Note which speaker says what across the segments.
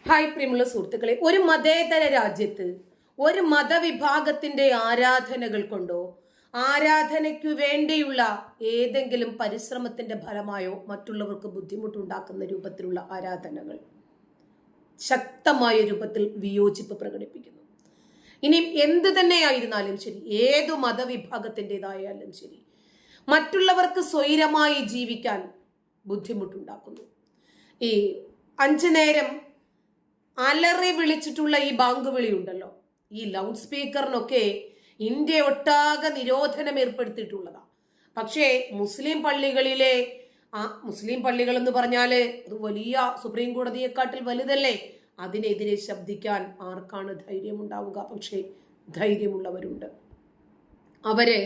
Speaker 1: Hi പ്രിയമുള്ള സുഹൃത്തുക്കളെ, ഒരു മതേതര രാജ്യത്ത് ഒരു മതവിഭാഗത്തിന്റെ ആരാധനകൾ കൊണ്ടോ ആരാധനയ്ക്കു വേണ്ടിയുള്ള ഏതെങ്കിലും പരിശ്രമത്തിന്റെ ഫലമായോ മറ്റുള്ളവർക്ക് ബുദ്ധിമുട്ടുണ്ടാക്കുന്ന രൂപത്തിലുള്ള ആരാധനകൾ ശക്തമായ രൂപത്തിൽ വിയോജിപ്പ് പ്രകടിപ്പിക്കുന്നു. ഇനി എന്ത് തന്നെയായിരുന്നാലും ശരി, ഏതു മതവിഭാഗത്തിൻ്റെതായാലും ശരി, മറ്റുള്ളവർക്ക് സ്വൈരമായി ജീവിക്കാൻ ബുദ്ധിമുട്ടുണ്ടാക്കുന്നു. ഈ 5 നേരം അലറി വിളിച്ചിട്ടുള്ള ഈ ബാങ്ക് വിളി ഉണ്ടല്ലോ, ഈ ലൗഡ് സ്പീക്കറിനൊക്കെ ഇന്ത്യ ഒട്ടാകെ നിരോധനം ഏർപ്പെടുത്തിയിട്ടുള്ളതാണ്. പക്ഷേ മുസ്ലിം പള്ളികളിലെ മുസ്ലിം പള്ളികൾ എന്ന് പറഞ്ഞാല് അത് വലിയ സുപ്രീം കോടതിയെക്കാട്ടിൽ വലുതല്ലേ, അതിനെതിരെ ശബ്ദിക്കാൻ ആർക്കാണ് ധൈര്യമുണ്ടാവുക? പക്ഷേ ധൈര്യമുള്ളവരുണ്ട്. അവര്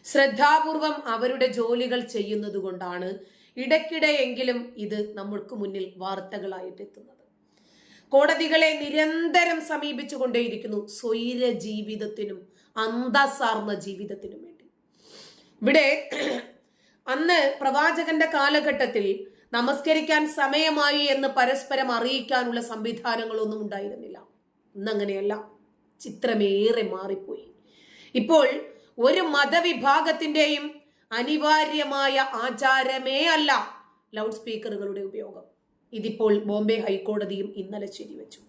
Speaker 1: ശ്രദ്ധാപൂർവം അവരുടെ ജോലികൾ ചെയ്യുന്നത് കൊണ്ടാണ് ഇടയ്ക്കിടെയെങ്കിലും ഇത് നമ്മൾക്ക് മുന്നിൽ വാർത്തകളായിട്ട് എത്തുന്നത്. കോടതികളെ നിരന്തരം സമീപിച്ചു കൊണ്ടേയിരിക്കുന്നു സ്വൈര ജീവിതത്തിനും അന്തസ്സാർന്ന ജീവിതത്തിനും വേണ്ടി. ഇവിടെ അന്ന് പ്രവാചകന്റെ കാലഘട്ടത്തിൽ നമസ്കരിക്കാൻ സമയമായി എന്ന് പരസ്പരം അറിയിക്കാനുള്ള സംവിധാനങ്ങളൊന്നും ഉണ്ടായിരുന്നില്ല. ഇന്നങ്ങനെയല്ല, ചിത്രമേറെ മാറിപ്പോയി. ഇപ്പോൾ ഒരു മതവിഭാഗത്തിന്റെയും അനിവാര്യമായ ആചാരമേ അല്ല ലൗഡ് സ്പീക്കറുകളുടെ ഉപയോഗം. ഇതിപ്പോൾ ബോംബെ ഹൈക്കോടതിയും ഇന്നലെ ശരിവെച്ചു.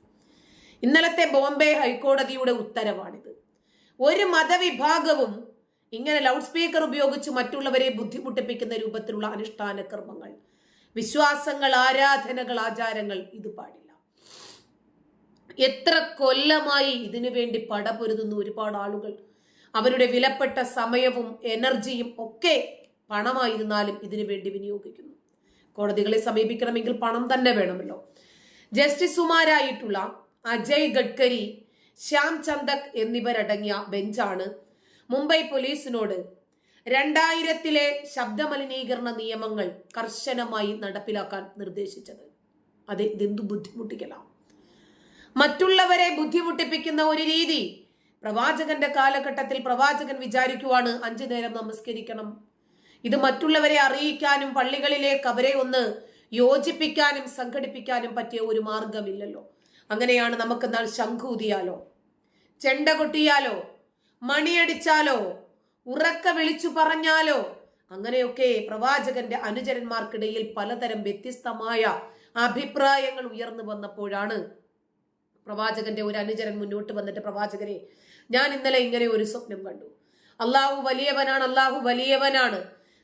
Speaker 1: ഇന്നലത്തെ ബോംബെ ഹൈക്കോടതിയുടെ ഉത്തരവാണിത്. ഒരു മതവിഭാഗവും ഇങ്ങനെ ലൗഡ് സ്പീക്കർ ഉപയോഗിച്ച് മറ്റുള്ളവരെ ബുദ്ധിമുട്ടിപ്പിക്കുന്ന രൂപത്തിലുള്ള അനുഷ്ഠാന കർമ്മങ്ങൾ, വിശ്വാസങ്ങൾ, ആരാധനകൾ, ആചാരങ്ങൾ ഇത് പാടില്ല. എത്ര കൊല്ലമായി ഇതിനു വേണ്ടി പടപൊരുതുന്ന ഒരുപാട് ആളുകൾ അവരുടെ വിലപ്പെട്ട സമയവും എനർജിയും ഒക്കെ പണമായിരുന്നാലും ഇതിനു വേണ്ടി വിനിയോഗിക്കുന്നു. കോടതികളെ സമീപിക്കണമെങ്കിൽ പണം തന്നെ വേണമല്ലോ. ജസ്റ്റിസുമാരായിട്ടുള്ള അജയ് ഗഡ്കരി, ശ്യാം ചന്ദക് എന്നിവരടങ്ങിയ ബെഞ്ചാണ് മുംബൈ പോലീസിനോട് 2000-ലെ ശബ്ദമലിനീകരണ നിയമങ്ങൾ കർശനമായി നടപ്പിലാക്കാൻ നിർദ്ദേശിച്ചത്. ഇതെന്തു ബുദ്ധിമുട്ടിക്കലാണ്? മറ്റുള്ളവരെ ബുദ്ധിമുട്ടിപ്പിക്കുന്ന ഒരു രീതി പ്രവാചകന്റെ കാലഘട്ടത്തിൽ പ്രവാചകൻ വിചാരിക്കുവാണ് 5 നേരം നമസ്കരിക്കണം. ഇത് മറ്റുള്ളവരെ അറിയിക്കാനും പള്ളികളിലേക്ക് അവരെ ഒന്ന് യോജിപ്പിക്കാനും സംഘടിപ്പിക്കാനും പറ്റിയ ഒരു മാർഗമില്ലല്ലോ. അങ്ങനെയാണ് നമുക്ക് എന്നാൽ ശംഖൂതിയാലോ, ചെണ്ട കൊട്ടിയാലോ, മണിയടിച്ചാലോ, ഉറക്ക വിളിച്ചു പറഞ്ഞാലോ, അങ്ങനെയൊക്കെ പ്രവാചകന്റെ അനുചരന്മാർക്കിടയിൽ പലതരം വ്യത്യസ്തമായ അഭിപ്രായങ്ങൾ ഉയർന്നു വന്നപ്പോഴാണ് പ്രവാചകന്റെ ഒരു അനുചരൻ മുന്നോട്ട് വന്നിട്ട്, പ്രവാചകരെ, ഞാൻ ഇന്നലെ ഇങ്ങനെ ഒരു സ്വപ്നം കണ്ടു. അള്ളാഹു വലിയവനാണ്, അള്ളാഹു വലിയവനാണ്.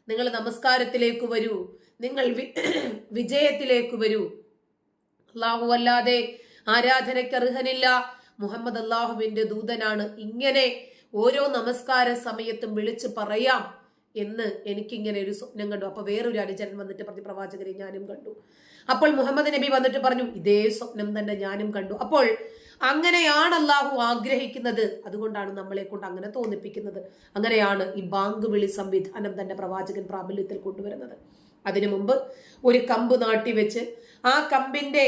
Speaker 1: നിങ്ങൾ നമസ്കാരത്തിലേക്ക് വരൂ, നിങ്ങൾ വിജയത്തിലേക്ക് വരൂ. അള്ളാഹു അല്ലാതെ ആരാധനയ്ക്ക് അർഹനില്ല, മുഹമ്മദ് അള്ളാഹുവിന്റെ ദൂതനാണ്. ഇങ്ങനെ ഓരോ നമസ്കാര സമയത്തും വിളിച്ചു പറയാം എന്ന് എനിക്കിങ്ങനെ ഒരു സ്വപ്നം കണ്ടു. അപ്പൊ വേറൊരു അനുചരൻ വന്നിട്ട് പറഞ്ഞു, പ്രവാചകരെ, ഞാനും കണ്ടു. അപ്പോൾ മുഹമ്മദ് നബി വന്നിട്ട് പറഞ്ഞു, ഇതേ സ്വപ്നം തന്നെ ഞാനും കണ്ടു. അപ്പോൾ അങ്ങനെയാണ് അള്ളാഹു ആഗ്രഹിക്കുന്നത്, അതുകൊണ്ടാണ് നമ്മളെ കൊണ്ട് അങ്ങനെ തോന്നിപ്പിക്കുന്നത്. അങ്ങനെയാണ് ഈ ബാങ്ക് വിളി സംവിധാനം തന്നെ പ്രവാചകൻ പ്രാബല്യത്തിൽ കൊണ്ടുവരുന്നത്. അതിനു മുമ്പ് ഒരു കമ്പ് നാട്ടി വെച്ച് ആ കമ്പിന്റെ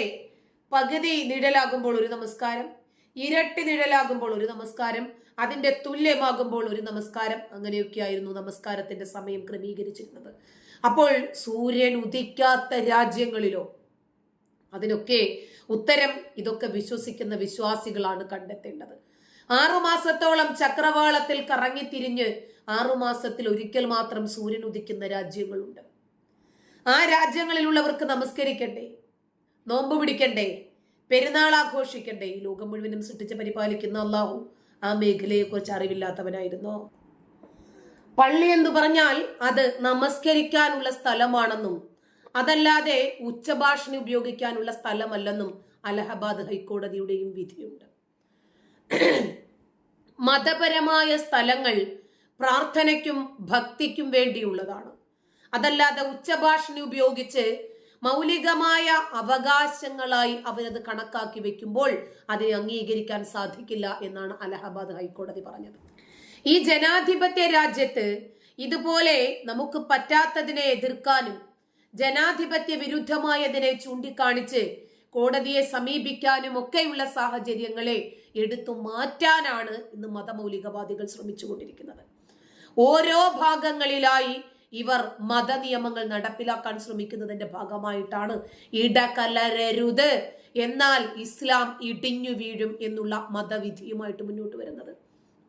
Speaker 1: പകുതി നിഴലാകുമ്പോൾ ഒരു നമസ്കാരം, ഇരട്ടി നിഴലാകുമ്പോൾ ഒരു നമസ്കാരം, അതിന്റെ തുല്യമാകുമ്പോൾ ഒരു നമസ്കാരം, അങ്ങനെയൊക്കെയായിരുന്നു നമസ്കാരത്തിന്റെ സമയം ക്രമീകരിച്ചിരുന്നത്. അപ്പോൾ സൂര്യൻ ഉദിക്കാത്ത രാജ്യങ്ങളിലോ അതിനൊക്കെ ഉത്തരം ഇതൊക്കെ വിശ്വസിക്കുന്ന വിശ്വാസികളാണ് കണ്ടെത്തേണ്ടത്. 6 മാസത്തോളം ചക്രവാളത്തിൽ കറങ്ങിത്തിരിഞ്ഞ് 6 മാസത്തിൽ ഒരിക്കൽ മാത്രം സൂര്യൻ ഉദിക്കുന്ന രാജ്യങ്ങളുണ്ട്. ആ രാജ്യങ്ങളിലുള്ളവർക്ക് നമസ്കരിക്കണ്ടേ, നോമ്പ് പിടിക്കണ്ടേ, പെരുന്നാൾ ആഘോഷിക്കണ്ടേ? ഈ ലോകം മുഴുവനും സൃഷ്ടിച്ച് പരിപാലിക്കുന്ന അള്ളാഹു ആ മേഖലയെ കുറിച്ച് അറിവില്ലാത്തവനായിരുന്നോ? പള്ളി എന്ന് പറഞ്ഞാൽ അത് നമസ്കരിക്കാനുള്ള സ്ഥലമാണെന്നും അതല്ലാതെ ഉച്ചഭാഷണി ഉപയോഗിക്കാനുള്ള സ്ഥലമല്ലെന്നും അലഹബാദ് ഹൈക്കോടതിയുടെയും വിധിയുണ്ട്. മതപരമായ സ്ഥലങ്ങൾ പ്രാർത്ഥനയ്ക്കും ഭക്തിക്കും വേണ്ടിയുള്ളതാണ്. അതല്ലാതെ ഉച്ചഭാഷണി ഉപയോഗിച്ച് മൗലികമായ അവകാശങ്ങളായി അവരത് കണക്കാക്കി വെക്കുമ്പോൾ അതിനെ അംഗീകരിക്കാൻ സാധിക്കില്ല എന്നാണ് അലഹബാദ് ഹൈക്കോടതി പറഞ്ഞത്. ഈ ജനാധിപത്യ രാജ്യത്ത് ഇതുപോലെ നമുക്ക് പറ്റാത്തതിനെ എതിർക്കാനും ജനാധിപത്യ വിരുദ്ധമായതിനെ ചൂണ്ടിക്കാണിച്ച് കോടതിയെ സമീപിക്കാനും ഒക്കെയുള്ള സാഹചര്യങ്ങളെ എടുത്തു മാറ്റാനാണ് ഇന്ന് മതമൗലികവാദികൾ ശ്രമിച്ചുകൊണ്ടിരിക്കുന്നത്. ഓരോ ഭാഗങ്ങളിലായി ഇവർ മതനിയമങ്ങൾ നടപ്പിലാക്കാൻ ശ്രമിക്കുന്നതിന്റെ ഭാഗമായിട്ടാണ് ഇടകലരരുത്, എന്നാൽ ഇസ്ലാം ഇടിഞ്ഞു വീഴും എന്നുള്ള മതവിധിയുമായിട്ട് മുന്നോട്ട് വരുന്നത്.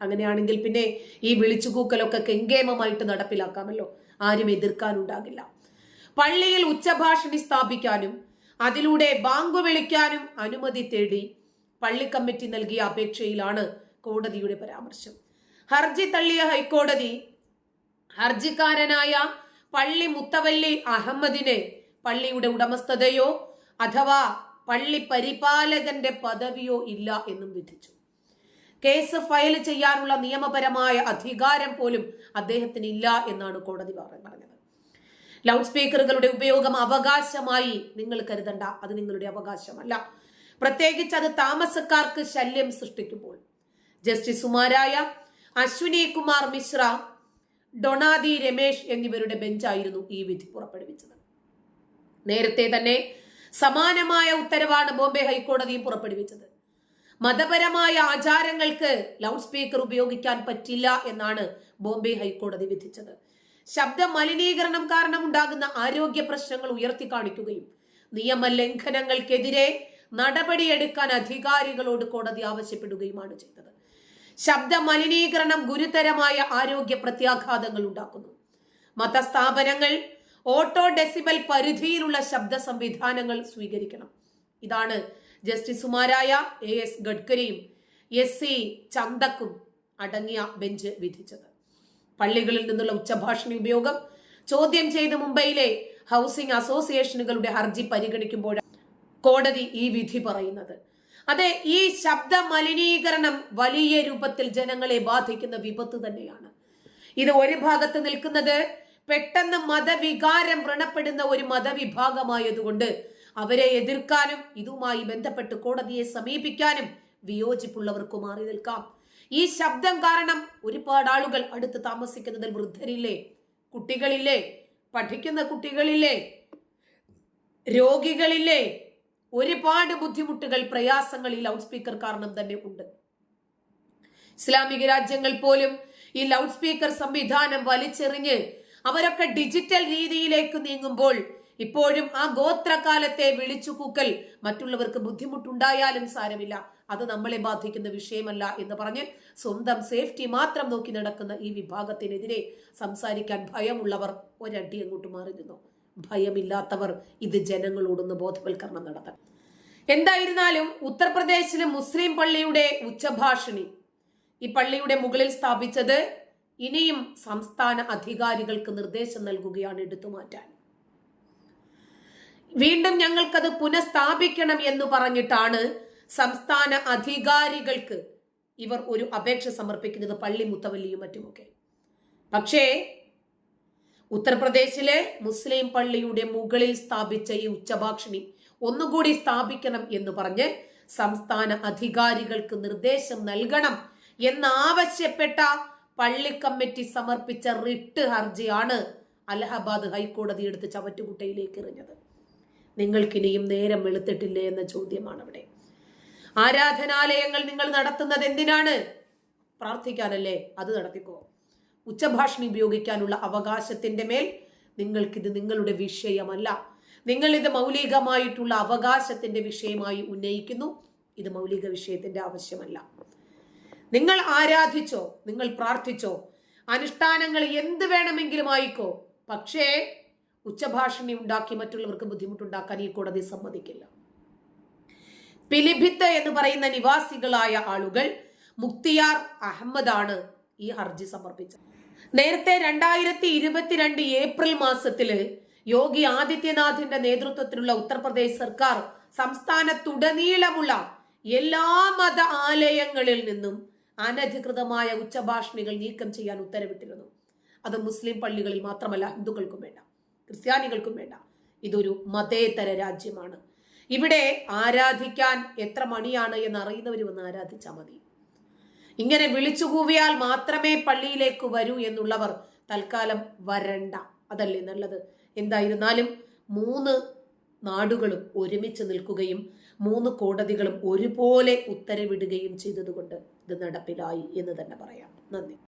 Speaker 1: അങ്ങനെയാണെങ്കിൽ പിന്നെ ഈ വിളിച്ചുകൂക്കലൊക്കെ കെങ്കേമമായിട്ട് നടപ്പിലാക്കാമല്ലോ, ആരും എതിർക്കാനുണ്ടാകില്ല. പള്ളിയിൽ ഉച്ചഭാഷണി സ്ഥാപിക്കാനും അതിലൂടെ ബാങ്ക് വിളിക്കാനും അനുമതി തേടി പള്ളി കമ്മിറ്റി നൽകിയ അപേക്ഷയിലാണ് കോടതിയുടെ പരാമർശം. ഹർജി തള്ളിയ ഹൈക്കോടതി ഹർജിക്കാരനായ പള്ളി മുത്തവല്ലി അഹമ്മദിന് പള്ളിയുടെ ഉടമസ്ഥതയോ അഥവാ പള്ളി പരിപാലകന്റെ പദവിയോ ഇല്ല എന്നും വിധിച്ചു. കേസ് ഫയൽ ചെയ്യാനുള്ള നിയമപരമായ അധികാരം പോലും അദ്ദേഹത്തിന് ഇല്ല എന്നാണ് കോടതി പറഞ്ഞത്. ലൗഡ് സ്പീക്കറുകളുടെ ഉപയോഗം അവകാശമായി നിങ്ങൾ കരുതണ്ട, അത് നിങ്ങളുടെ അവകാശമല്ല. പ്രത്യേകിച്ച് അത് താമസക്കാർക്ക് ശല്യം സൃഷ്ടിക്കുമ്പോൾ. ജസ്റ്റിസുമാരായ അശ്വിനി കുമാർ മിശ്ര, ഡൊണാദി രമേശ് എന്നിവരുടെ ബെഞ്ചായിരുന്നു ഈ വിധി പുറപ്പെടുവിച്ചത്. നേരത്തെ തന്നെ സമാനമായ ഉത്തരവാണ് ബോംബെ ഹൈക്കോടതിയും പുറപ്പെടുവിച്ചത്. മതപരമായ ആചാരങ്ങൾക്ക് ലൗഡ് സ്പീക്കർ ഉപയോഗിക്കാൻ പറ്റില്ല എന്നാണ് ബോംബെ ഹൈക്കോടതി വിധിച്ചത്. ശബ്ദ മലിനീകരണം കാരണം ഉണ്ടാകുന്ന ആരോഗ്യ പ്രശ്നങ്ങൾ ഉയർത്തി കാണിക്കുകയും നിയമലംഘനങ്ങൾക്കെതിരെ നടപടിയെടുക്കാൻ അധികാരികളോട് കോടതി ആവശ്യപ്പെടുകയുമാണ് ചെയ്തത്. ശബ്ദ മലിനീകരണം ഗുരുതരമായ ആരോഗ്യ പ്രത്യാഘാതങ്ങൾ ഉണ്ടാക്കുന്നു. മതസ്ഥാപനങ്ങൾ ഓട്ടോ ഡെസിബൽ പരിധിയിലുള്ള ശബ്ദ സംവിധാനങ്ങൾ സ്വീകരിക്കണം. ഇതാണ് ജസ്റ്റിസുമാരായ AS ഗഡ്കരിയും SC ചന്ദക്കും അടങ്ങിയ ബെഞ്ച് വിധിച്ചത്. പള്ളികളിൽ നിന്നുള്ള ഉച്ചഭാഷണി ഉപയോഗം ചോദ്യം ചെയ്ത് മുംബൈയിലെ ഹൗസിംഗ് അസോസിയേഷനുകളുടെ ഹർജി പരിഗണിക്കുമ്പോൾ കോടതി ഈ വിധി പറയുന്നത്. അതെ, ഈ ശബ്ദ മലിനീകരണം വലിയ രൂപത്തിൽ ജനങ്ങളെ ബാധിക്കുന്ന വിപത്ത് തന്നെയാണ്. ഇത് ഒരു ഭാഗത്ത് നിൽക്കുന്നത് പെട്ടെന്ന് മതവികാരം വ്രണപ്പെടുന്ന ഒരു മതവിഭാഗമായതുകൊണ്ട് അവരെ എതിർക്കാനും ഇതുമായി ബന്ധപ്പെട്ട് കോടതിയെ സമീപിക്കാനും വിയോജിപ്പുള്ളവർക്ക് മാറി നിൽക്കാം. ഈ ശബ്ദം കാരണം ഒരുപാട് ആളുകൾ അടുത്ത് താമസിക്കുന്നതിൽ വൃദ്ധരില്ലേ, കുട്ടികളില്ലേ, പഠിക്കുന്ന കുട്ടികളില്ലേ, രോഗികളില്ലേ, ഒരുപാട് ബുദ്ധിമുട്ടുകൾ, പ്രയാസങ്ങൾ ഈ ലൗഡ് സ്പീക്കർ കാരണം തന്നെ ഉണ്ട്. ഇസ്ലാമിക രാജ്യങ്ങൾ പോലും ഈ ലൗഡ് സ്പീക്കർ സംവിധാനം വലിച്ചെറിഞ്ഞ് അവരൊക്കെ ഡിജിറ്റൽ രീതിയിലേക്ക് നീങ്ങുമ്പോൾ ഇപ്പോഴും ആ ഗോത്രകാലത്തെ വിളിച്ചുകൂക്കൽ മറ്റുള്ളവർക്ക് ബുദ്ധിമുട്ടുണ്ടായാലും സാരമില്ല, അത് നമ്മളെ ബാധിക്കുന്ന വിഷയമല്ല എന്ന് പറഞ്ഞ് സ്വന്തം സേഫ്റ്റി മാത്രം നോക്കി നടക്കുന്ന ഈ വിഭാഗത്തിനെതിരെ സംസാരിക്കാൻ ഭയമുള്ളവർ ഒരടി അങ്ങോട്ട് മാറി നിന്നു. ഭയമില്ലാത്തവർ ഇത് ജനങ്ങളോടൊന്ന് ബോധവൽക്കരണം നടത്തണം. എന്തായിരുന്നാലും ഉത്തർപ്രദേശിലെ മുസ്ലിം പള്ളിയുടെ ഉച്ചഭാഷിണി ഈ പള്ളിയുടെ മുകളിൽ സ്ഥാപിച്ചത് ഇനിയും സംസ്ഥാന അധികാരികൾക്ക് നിർദ്ദേശം നൽകുകയാണ് എടുത്തുമാറ്റാൻ. വീണ്ടും ഞങ്ങൾക്കത് പുനഃസ്ഥാപിക്കണം എന്ന് പറഞ്ഞിട്ടാണ് സംസ്ഥാന അധികാരികൾക്ക് ഇവർ ഒരു അപേക്ഷ സമർപ്പിക്കുന്നത്, പള്ളി മുത്തവല്ലിയും മറ്റുമൊക്കെ. പക്ഷേ ഉത്തർപ്രദേശിലെ മുസ്ലിം പള്ളിയുടെ മുകളിൽ സ്ഥാപിച്ച ഈ ഉച്ചഭാഷിണി ഒന്നുകൂടി സ്ഥാപിക്കണം എന്ന് പറഞ്ഞ് സംസ്ഥാന അധികാരികൾക്ക് നിർദ്ദേശം നൽകണം എന്നാവശ്യപ്പെട്ട പള്ളി കമ്മിറ്റി സമർപ്പിച്ച റിട്ട് ഹർജിയാണ് അലഹബാദ് ഹൈക്കോടതി എടുത്ത് ചവറ്റുകുട്ടയിലേക്ക് എറിഞ്ഞത്. നിങ്ങൾക്കിനിയും നേരം വെളുത്തിട്ടില്ലേ എന്ന ചോദ്യമാണ് അവിടെ. ആരാധനാലയങ്ങൾ നിങ്ങൾ നടത്തുന്നത് എന്തിനാണ്? പ്രാർത്ഥിക്കാനല്ലേ? അത് നടത്തിക്കോ. ഉച്ചഭാഷണി ഉപയോഗിക്കാനുള്ള അവകാശത്തിന്റെ മേൽ നിങ്ങൾക്കിത് നിങ്ങളുടെ വിഷയമല്ല. നിങ്ങൾ ഇത് മൗലികമായിട്ടുള്ള അവകാശത്തിന്റെ വിഷയമായി ഉന്നയിക്കുന്നു. ഇത് മൗലിക വിഷയത്തിന്റെ ആവശ്യമല്ല. നിങ്ങൾ ആരാധിച്ചോ, നിങ്ങൾ പ്രാർത്ഥിച്ചോ, അനുഷ്ഠാനങ്ങൾ എന്ത് വേണമെങ്കിലും ആയിക്കോ, പക്ഷേ ഉച്ചഭാഷണി ഉണ്ടാക്കി മറ്റുള്ളവർക്ക് ബുദ്ധിമുട്ടുണ്ടാക്കാൻ ഈ കോടതി സമ്മതിക്കില്ല. പിലിഭിത്ത് എന്ന് പറയുന്ന നിവാസികളായ ആളുകൾ മുക്തിയാർ അഹമ്മദാണ് ഈ ഹർജി സമർപ്പിച്ചത്. നേരത്തെ 2022 ഏപ്രിൽ മാസത്തില് യോഗി ആദിത്യനാഥിന്റെ നേതൃത്വത്തിലുള്ള ഉത്തർപ്രദേശ് സർക്കാർ സംസ്ഥാനത്തുടനീളമുള്ള എല്ലാ മത ആലയങ്ങളിൽ നിന്നും അനധികൃതമായ ഉച്ചഭാഷണികൾ നീക്കം ചെയ്യാൻ ഉത്തരവിട്ടിരുന്നു. അത് മുസ്ലിം പള്ളികളിൽ മാത്രമല്ല, ഹിന്ദുക്കൾക്കും വേണ്ട, ക്രിസ്ത്യാനികൾക്കും വേണ്ട. ഇതൊരു മതേതര രാജ്യമാണ്. ഇവിടെ ആരാധിക്കാൻ എത്ര മണിയാണ് എന്ന് അറിയുന്നവർ വന്ന് ആരാധിച്ചാൽ മതി. ഇങ്ങനെ വിളിച്ചുകൂവിയാൽ മാത്രമേ പള്ളിയിലേക്ക് വരൂ എന്നുള്ളവർ തൽക്കാലം വരണ്ട, അതല്ലേ നല്ലത്. എന്തായിരുന്നാലും 3 നാടുകളും ഒരുമിച്ച് നിൽക്കുകയും 3 കോടതികളും ഒരുപോലെ ഉത്തരവിടുകയും ചെയ്തതുകൊണ്ട് ഇത് നടപ്പിലായി എന്ന് തന്നെ പറയാം. നന്ദി.